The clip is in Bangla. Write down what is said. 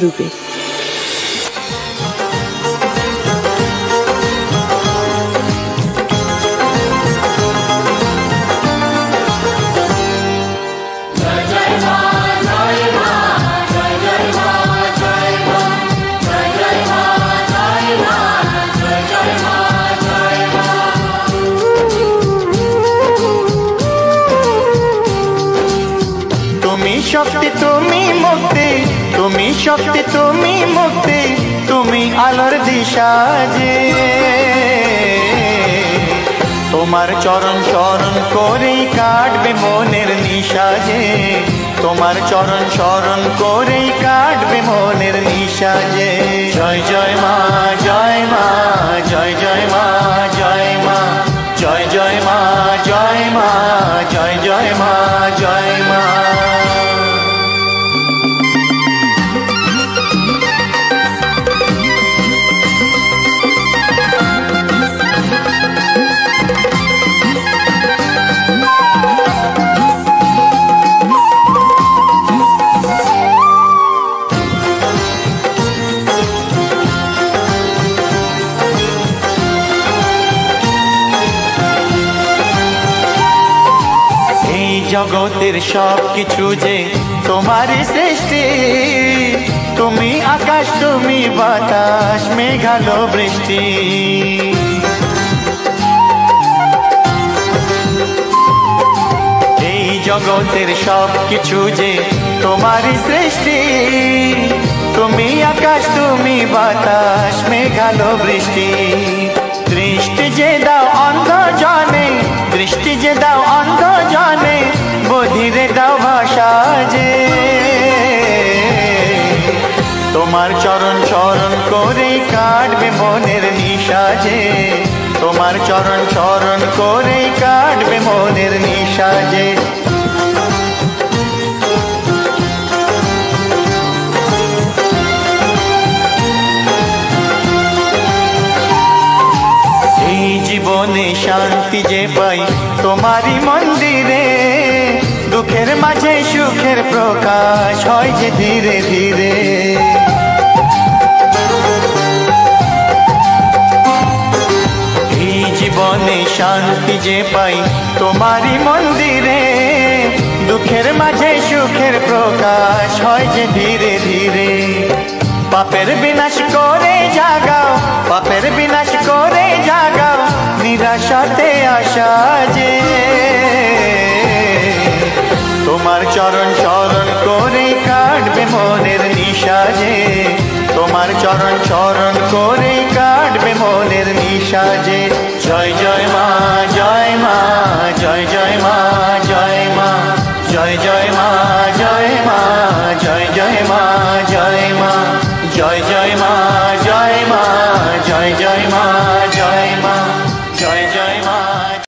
রূপে। শক্তি তুমি মুক্তি, তুমি শক্তি তুমি মুক্তি, তুমি আলোর দিশা যে। তোমার চরণ শরণ করেই কাটবে মনের নিশা যে। তোমার চরণ শরণ করেই কাটবে মনের নিশা যে। জয় জয় মা, জয় মা, জয় জয় মা, জয় মা, জয় জয় মা, জয় মা, জয় জয় মা, জয় মা। জগতের সব কিছু যে তোমার সৃষ্টি, তুমি আকাশ, তুমি বাতাস, মেঘালো বৃষ্টি। এই জগতের সব কিছু যে তোমার সৃষ্টি, তুমি আকাশ, তুমি বাতাস, মেঘালো বৃষ্টি। দৃষ্টি যে দাও অন্ধ জনে, দৃষ্টি যে দাও অন্ধ জনে, বধিরে দাও ভাষা যে। তোমার চরণ শরণ করেই কাটবে মনের নিশা যে। তোমার চরণ শরণ করেই কাটবে মনের নিশা যে। জীবনে শান্তি যে পাই তোমারই মন্দিরে, দুঃখের মাঝে সুখের প্রকাশ হয় যে ধীরে ধীরে। এই জীবনে শান্তি যে পাই তোমারই মন্দিরে, দুঃখের মাঝে সুখের প্রকাশ হয় যে ধীরে ধীরে। পাপের বিনাশ করে জাগাও, পাপের বিনাশ করে জাগাও, নিরাশাতে আশা যে। তোমার চরণ শরণ করে কাটবে মনের নিশা যে। তোমার চরণ শরণ করে কাটবে মনের নিশা যে। জয় জয় মা, জয় মা, জয় জয় মা, জয় মা, জয় জয় মা, জয় মা, জয় জয় মা, জয় মা, জয় জয় মা, জয় মা।